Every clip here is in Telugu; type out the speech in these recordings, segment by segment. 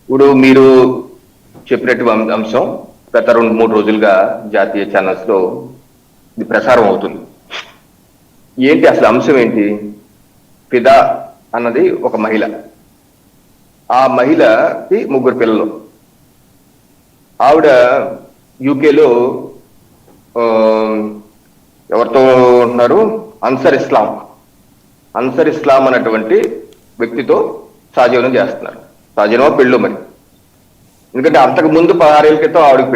ఇప్పుడు మీరు చెప్పినటువంటి అంశం గత 2-3 రోజులుగా జాతీయ ఛానల్స్ లో ఇది ప్రసారం అవుతుంది. ఏంటి అసలు అంశం ఏంటి? ఫిదా అన్నది ఒక మహిళ. ఆ మహిళకి 3 పిల్లలు. ఆవిడ యూకేలో ఎవరితో ఉంటున్నారు? అన్సర్ ఇస్లాం అన్నటువంటి వ్యక్తితో సహజీవనం చేస్తున్నారు. సహజీవనం పెళ్ళు మరి. ఎందుకంటే అంతకు ముందు 16 ఏళ్ల క్రితం ఆవిడకి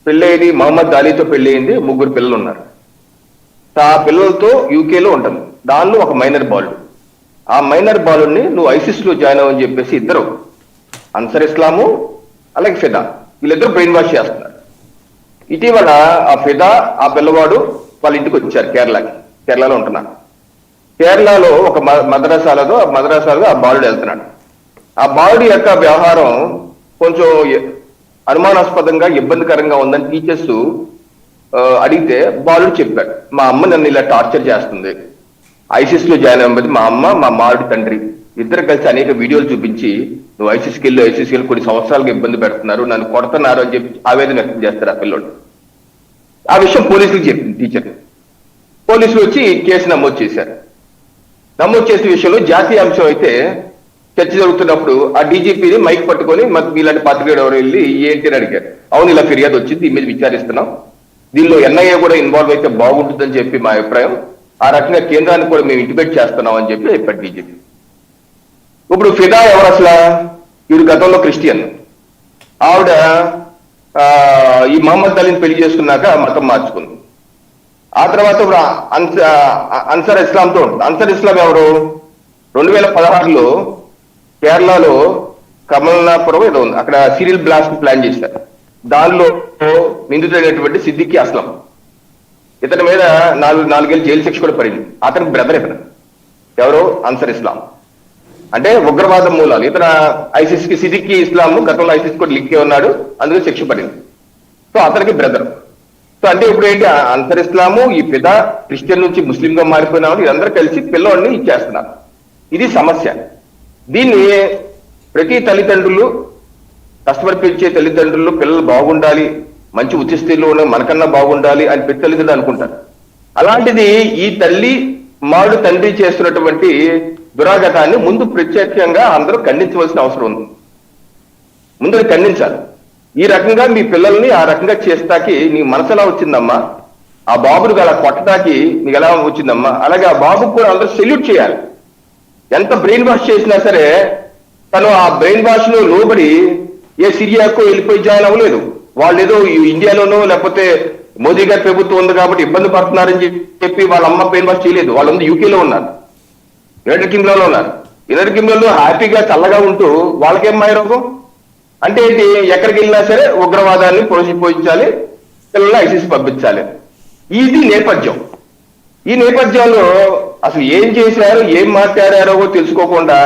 పెళ్ళయింది మహమ్మద్ అలీతో పెళ్ళయింది. 3 పిల్లలు ఉన్నారు. ఆ పిల్లలతో యూకేలో ఉంటుంది. దానిలో ఒక మైనర్ బాలుడు. ఆ మైనర్ బాలుడిని నువ్వు ఐసిస్ లో జాయిన్ అవ్వని చెప్పేసి ఇద్దరు, అన్సర్ ఇస్లాము అలాగే ఫిదా, వీళ్ళిద్దరు బ్రెయిన్ వాష్ చేస్తున్నారు. ఇటీవల ఆ ఫిదా ఆ పిల్లవాడు వాళ్ళ ఇంటికి వచ్చారు. కేరళలో ఉంటున్నారు. కేరళలో ఒక మద్రసాలో ఆ బాలుడు వెళ్తున్నాడు. ఆ బాలుడి యొక్క వ్యవహారం కొంచెం అనుమానాస్పదంగా ఇబ్బందికరంగా ఉందని టీచర్స్ అడిగితే బాలుడు చెప్పాడు, మా అమ్మ నన్ను ఇలా టార్చర్ చేస్తుంది, ఐసిస్ లో జాయిన్ అవ్వబోది మా అమ్మ మా మారుడి తండ్రి ఇద్దరు కలిసి అనేక వీడియోలు చూపించి నువ్వు ఐసిస్కి వెళ్ళి కొన్ని సంవత్సరాలుగా ఇబ్బంది పెడుతున్నారు, నన్ను కొడుతున్నారు అని చెప్పి ఆవేదన వ్యక్తం చేస్తారు ఆ పిల్లోడు. ఆ విషయం పోలీసులకు చెప్పింది టీచర్. పోలీసులు వచ్చి కేసు నమోదు చేశారు. నమోదు చేసిన విషయంలో జాతీయ అంశం అయితే చర్చ జరుగుతున్నప్పుడు ఆ డీజీపీని మైక్ పట్టుకొని మీలాంటి పత్రికేయుడు ఎవరు వెళ్ళి ఏంటి అని అడిగారు. అవును ఇలా ఫిర్యాదు వచ్చింది, దీని మీద విచారిస్తున్నాం, దీనిలో ఎన్ఐఏ కూడా ఇన్వాల్వ్ అయితే బాగుంటుందని చెప్పి మా అభిప్రాయం, ఆ రకంగా కేంద్రాన్ని కూడా మేము ఇంటిమేట్ చేస్తున్నాం అని చెప్పి చెప్పాడు డీజీపీ. ఇప్పుడు ఫిదా ఎవరు అసలు? వీడు గతంలో క్రిస్టియన్. ఆవిడ ఈ మహమ్మద్ అలీని పెళ్లి చేసుకున్నాక మతం మార్చుకుంది. ఆ తర్వాత ఇప్పుడు అన్సర్ ఇస్లాంతో ఉంటుంది. అన్సర్ ఇస్లాం ఎవరు? 2016లో కేరళలో కమల్నాపురం ఏదో ఉంది, అక్కడ సీరియల్ బ్లాస్ట్ ప్లాన్ చేశారు. దానిలో నిందితుడైనటువంటి సిద్దికి అస్లం, ఇతని మీద 4 ఏళ్ళు జైలు శిక్ష కూడా పడింది. అతనికి బ్రదర్ ఎవరు? అన్సర్ ఇస్లాం. అంటే ఉగ్రవాద మూలాలు. ఇతర ఐసిస్ కి సిద్దికి ఇస్లాం గతంలో ఐసిస్ కూడా లింక్ ఉన్నాడు, అందులో శిక్ష పడింది. సో అతనికి బ్రదర్. సో అంటే ఇప్పుడు ఏంటి, అన్సర్ ఇస్లాము ఈ ఫిదా క్రిస్టియన్ నుంచి ముస్లింగా మారిపోయిన వాళ్ళు వీళ్ళందరూ కలిసి పిల్లవాడిని ఇచ్చేస్తున్నారు. ఇది సమస్య. దీన్ని ప్రతి తల్లిదండ్రులు, కష్టపడి పెంచే తల్లిదండ్రులు పిల్లలు బాగుండాలి, మంచి ఉच्च స్థితిలో ఉన్న మనకన్నా బాగుండాలి అని ప్రతి తల్లిదండ్రులు అనుకుంటారు. అలాంటిది ఈ తల్లి మాడు తండ్రి చేస్తున్నటువంటి దురాగతాన్ని ముందు ప్రత్యేకంగా అందరూ ఖండించవలసిన అవసరం ఉంది. ముందు ఖండించాలి. ఈ రకంగా మీ పిల్లల్ని ఆ రకంగా చేస్తాకి నీ మనసు ఎలా వచ్చిందమ్మా, ఆ బాబుని అలా కొట్టడానికి నీకు ఎలా వచ్చిందమ్మా, అలాగే ఆ బాబుకు కూడా అందరూ సెల్యూట్ చేయాలి. ఎంత బ్రెయిన్ వాష్ చేసినా సరే తను ఆ బ్రెయిన్ వాష్ లో లోబడి ఏ సిరియాకో వెళ్ళిపోయి జాయిన్ అవ్వలేదు. వాళ్ళు ఏదో ఇండియాలోనో లేకపోతే మోదీ గారి ప్రభుత్వం ఉంది కాబట్టి ఇబ్బంది పడుతున్నారని చెప్పి వాళ్ళ అమ్మ బ్రెయిన్ వాష్ చేయలేదు. వాళ్ళందరూ యూకేలో ఉన్నారు, యునైటెడ్ కింగ్డమ్ లో ఉన్నారు. యునైటెడ్ కింగ్డమ్ లో హ్యాపీగా చల్లగా ఉంటూ వాళ్ళకేం మాయరోగం అంటే ఏంటి, ఎక్కడికి వెళ్ళినా సరే ఉగ్రవాదాన్ని పోషించాలి, పిల్లల్ని ఐసిస్ పంపించాలి. ఇది నేపథ్యం. ఈ నేపథ్యంలో అసలు ఏం చేశారు, ఏం మాట్లాడారో తెలుసుకోకుండా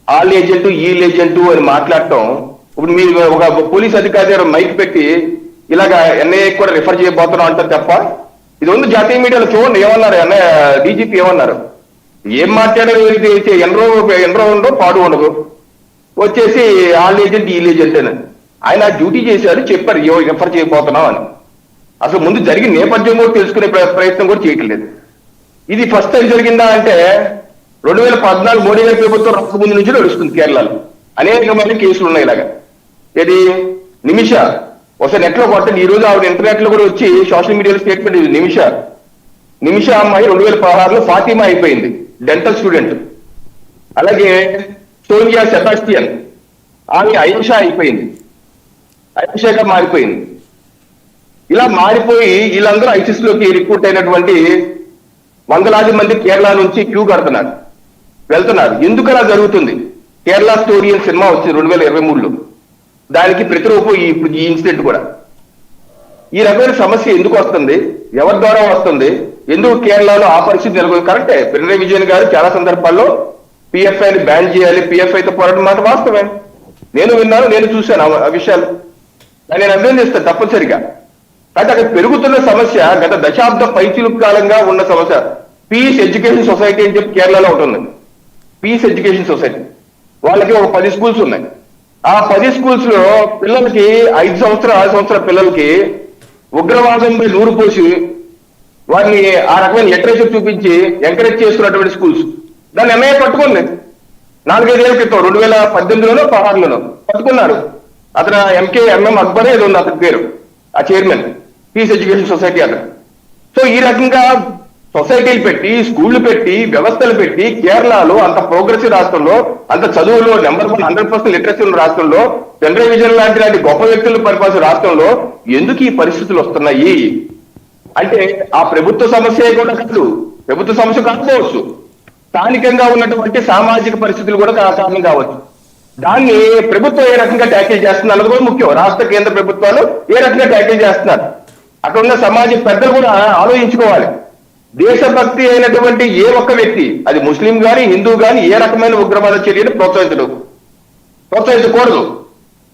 ఆల్ ఏజెంటు ఏజెంటు అని మాట్లాడటం. ఇప్పుడు మీరు ఒక పోలీస్ అధికారి మైక్ పెట్టి ఇలాగా ఎన్ఐఏ కూడా రిఫర్ చేయబోతున్నాం అంటారు తప్ప, ఇది ఉంది జాతీయ మీడియాలో చూడండి ఏమన్నారు, డీజీపీ ఏమన్నారు, ఏం మాట్లాడారు, ఎన్రో ఉండో పాడు ఉండదు, వచ్చేసి ఆల్ ఏజెంట్ ఏజెంట్ అని ఆయన డ్యూటీ చేశారు, చెప్పారు రిఫర్ చేయబోతున్నాం అని. అసలు ముందు జరిగిన నేపథ్యం కూడా తెలుసుకునే ప్రయత్నం కూడా చేయట్లేదు. ఇది ఫస్ట్ టైం జరిగిందా అంటే 2014 మోడీ గారి ప్రభుత్వం రాకముందు నుంచి నడుస్తుంది కేరళలో. అనేక మంది కేసులు ఉన్నాయి ఇలాగా. ఇది నిమిష ఒకసారి నెట్ లో కొట్టండి. ఈ రోజు ఆవిడ ఇంటర్నెట్ లో కూడా వచ్చి సోషల్ మీడియాలో స్టేట్మెంట్. ఇది నిమిష అమ్మాయి 2016లో ఫాతిమా అయిపోయింది, డెంటల్ స్టూడెంట్. అలాగే సోనియా సెబాస్టియన్ ఆమె ఐషా అయిపోయింది, ఐషాగా మారిపోయింది. ఇలా మారిపోయి వీళ్ళందరూ ఐసిస్ లోకి రిక్రూట్ అయినటువంటి వందలాది మంది కేరళ నుంచి క్యూ కడుతున్నారు, వెళ్తున్నారు. ఎందుకు అలా జరుగుతుంది? కేరళ స్టోరీ అని సినిమా వచ్చింది 2023లో. దానికి ప్రతిరూపం ఇప్పుడు ఈ ఇన్సిడెంట్ కూడా. ఈ రకమైన సమస్య ఎందుకు వస్తుంది, ఎవరి ద్వారా వస్తుంది, ఎందుకు కేరళలో ఆ పరిస్థితి నెలకొంది? కరెక్టే, పినరయ్ విజయన్ గారు చాలా సందర్భాల్లో పిఎఫ్ఐని బ్యాన్ చేయాలి, పిఎఫ్ఐతో పోరాటం మాట వాస్తవమే. నేను విన్నాను, నేను చూశాను ఆ విషయాలు. నేను అర్థం చేస్తాను తప్పనిసరిగా. అయితే అక్కడ పెరుగుతున్న సమస్య గత దశాబ్ద పైచిలుకు కాలంగా ఉన్న సమస్య. పీస్ ఎడ్యుకేషన్ సొసైటీ అని చెప్పి కేరళలో ఉంటుంది. పీస్ ఎడ్యుకేషన్ సొసైటీ వాళ్ళకి ఒక 10 స్కూల్స్ ఉన్నాయి. ఆ 10 స్కూల్స్ లో పిల్లలకి 5 సంవత్సరాలు 6 సంవత్సరాల పిల్లలకి ఉగ్రవాదంపై నూరు పోసి వారిని ఆ రకమైన లిటరేచర్ చూపించి ఎంకరేజ్ చేస్తున్నటువంటి స్కూల్స్. దాన్ని ఎన్ఐఏ పట్టుకుంది 4-5 ఏళ్ల క్రితం 2018లోనో 16లోనో పట్టుకున్నారు. అతను ఎంఎం అక్బర్ ఏదో ఉంది అతని పేరు, ఆ చైర్మన్ పీస్ ఎడ్యుకేషన్ సొసైటీ అతను. సో ఈ రకంగా సొసైటీలు పెట్టి, స్కూళ్లు పెట్టి, వ్యవస్థలు పెట్టి, కేరళలో అంత ప్రోగ్రెసివ్ రాష్ట్రంలో, అంత చదువులో నెంబర్ 1 100% లిటరసీ ఉన్న రాష్ట్రంలో, పినరయి విజయన్ లాంటి గొప్ప వ్యక్తులు పరిపాలించిన రాష్ట్రంలో ఎందుకు ఈ పరిస్థితులు వస్తున్నాయి అంటే ఆ ప్రభుత్వ సమస్య కూడా కాదు, ప్రభుత్వ సమస్య కాకపోవచ్చు, స్థానికంగా ఉన్నటువంటి సామాజిక పరిస్థితులు కూడా కారణం కావచ్చు. దాన్ని ప్రభుత్వం ఏ రకంగా ట్యాకిల్ చేస్తుంది అన్నది కూడా ముఖ్యం. రాష్ట్ర కేంద్ర ప్రభుత్వాలు ఏ రకంగా ట్యాకిల్ చేస్తున్నారు, అక్కడ ఉన్న సమాజ పెద్దలు కూడా ఆలోచించుకోవాలి. దేశభక్తి అయినటువంటి ఏ ఒక్క వ్యక్తి, అది ముస్లిం గాని హిందూ గాని, ఏ రకమైన ఉగ్రవాద చర్యను ప్రోత్సహించకూడదు.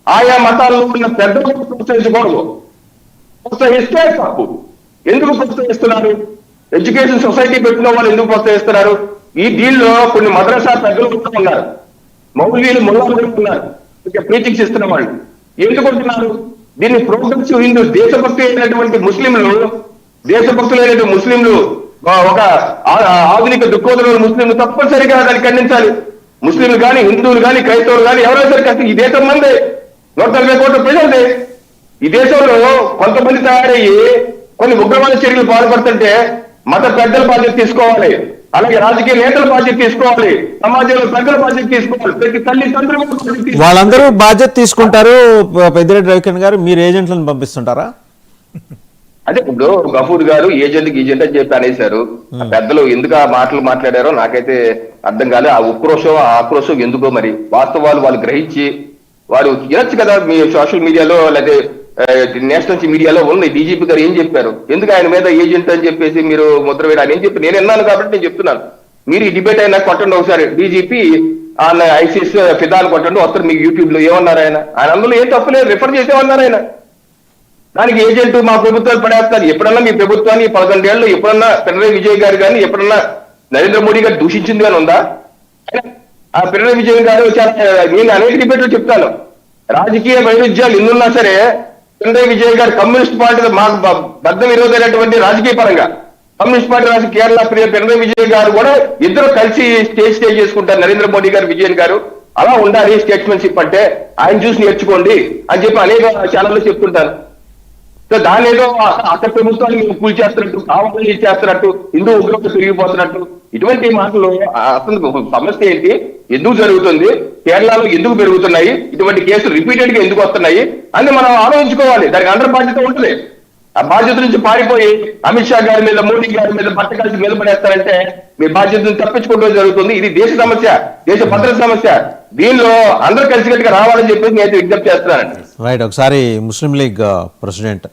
ఆయా మతాల్లో ఉన్న పెద్దలు ప్రోత్సహించకూడదు. ప్రోత్సహిస్తే తప్పు. ఎందుకు ప్రోత్సహిస్తున్నారు? ఎడ్యుకేషన్ సొసైటీ పెట్టిన వాళ్ళు ఎందుకు ప్రోత్సహిస్తున్నారు? ఈ దీనిలో కొన్ని మద్రసా పెద్దలు కూడా ఉన్నారు, మౌల్వీలు ముల్లాలు కూడా ఉన్నారు, ప్రీచింగ్స్ ఇస్తున్న వాళ్ళు. ఎందుకు ఉంటున్నారు? దీన్ని ప్రోగ్రెసివ్ హిందూ దేశభక్తి అయినటువంటి ముస్లింలు ఒక ఆధునిక దృక్కోణంలో ముస్లింలు తప్పనిసరిగా దాన్ని ఖండించాలి. ముస్లింలు కానీ, హిందువులు కానీ, క్రైస్తవులు కానీ ఎవరైనా సరే ఈ దేశం మందే, 140 కోట్ల ప్రజలదే. ఈ దేశంలో కొంతమంది తయారయ్యి కొన్ని ఉగ్రవాద చర్యలు పాల్పడుతుంటే మత పెద్దల బాధ్యత తీసుకోవాలి, అలాగే రాజకీయ నేతల బాధ్యత తీసుకోవాలి, సమాజంలో పెద్దల బాధ్యత తీసుకోవాలి, ప్రతి తల్లిదండ్రులు వాళ్ళందరూ బాధ్యత తీసుకుంటారు. పెద్దిరెడ్డి రవికిరణ్ గారు, మీరు ఏజెంట్లను పంపిస్తుంటారా? అదే ఇప్పుడు గఫూర్ గారు ఏజెంట్ గీజెంట్ అని చెప్పి అనేశారు. పెద్దలు ఎందుకు ఆ మాటలు మాట్లాడారో నాకైతే అర్థం కాలేదు. ఆ ఉక్రోషం ఆ ఆక్రోషం ఎందుకో మరి వాస్తవాలు వాళ్ళు గ్రహించి వారు వినొచ్చు కదా. మీ సోషల్ మీడియాలో లేదా నేషనల్ మీడియాలో ఉంది. డీజీపీ గారు ఏం చెప్పారు, ఎందుకు ఆయన మీద ఏజెంట్ అని చెప్పేసి మీరు ముద్ర వేయడానికి ఏం చెప్పి నేను విన్నాను కాబట్టి నేను చెప్తున్నాను. మీరు ఈ డిబేట్ అయినా కొట్టండి ఒకసారి, డీజీపీ ఆయన ఐసీఎస్ ఫిదాలు కొట్టండి వస్తారు మీకు యూట్యూబ్ లో. ఏమన్నారు ఆయన అందులో ఏం తప్పులేదు, రిఫర్ చేసేమన్నారు ఆయన. దానికి ఏజెంట్ మా ప్రభుత్వాలు పడేస్తారు. ఎప్పుడన్నా మీ ప్రభుత్వాన్ని 11 ఏళ్ళు ఎప్పుడన్నా పినరయి విజయ్ గారు కానీ, ఎప్పుడన్నా నరేంద్ర మోడీ గారు దూషించింది కానీ ఉందా? ఆ పినరయి విజయ్ గారు నేను అనేక డిబేట్లు చెప్తాను, రాజకీయ వైరుధ్యాలు ఎన్నున్నా సరే పినరయి విజయ్ గారు కమ్యూనిస్ట్ పార్టీ మాకు బద్ద విరోధమైనటువంటి రాజకీయ పరంగా కమ్యూనిస్ట్ పార్టీ రాజకీయ కేరళ పినరయి విజయ్ గారు కూడా ఇద్దరు కలిసి స్టే చేసుకుంటారు. నరేంద్ర మోడీ గారు, విజయన్ గారు అలా ఉండాలి స్టేట్స్మెన్షిప్ అంటే, ఆయన చూసి నేర్చుకోండి అని చెప్పి అనేక ఛానల్లో చెప్తుంటారు. సో దాని ఏదో అక్కడ ప్రభుత్వాన్ని మేము కూల్ చేస్తున్నట్టు, కావాలని చేస్తున్నట్టు, హిందూ ఉగ్రత పెరిగిపోతున్నట్టు ఇటువంటి మాటలు అసలు సమస్య ఏంటి, ఎందుకు జరుగుతుంది, కేరళలో ఎందుకు పెరుగుతున్నాయి, ఇటువంటి కేసులు రిపీటెడ్ గా ఎందుకు వస్తున్నాయి అని మనం ఆలోచించుకోవాలి. దానికి అందరి బాధ్యత ఉంటుంది. ఆ బాధ్యత నుంచి పారిపోయి అమిత్ షా గారి మీద, మోడీ గారి మీద బట్ట కలిసి నిలబడేస్తారంటే మీ బాధ్యతను తప్పించుకోవడం జరుగుతుంది. ఇది దేశ సమస్య, దేశ భద్రత సమస్య. దీనిలో అందరూ కలిసికట్టుగా రావాలని చెప్పేసి నేను విజ్ఞప్తి చేస్తున్నానండి. రైట్. ఒకసారి ముస్లిం లీగ్ ప్రెసిడెంట్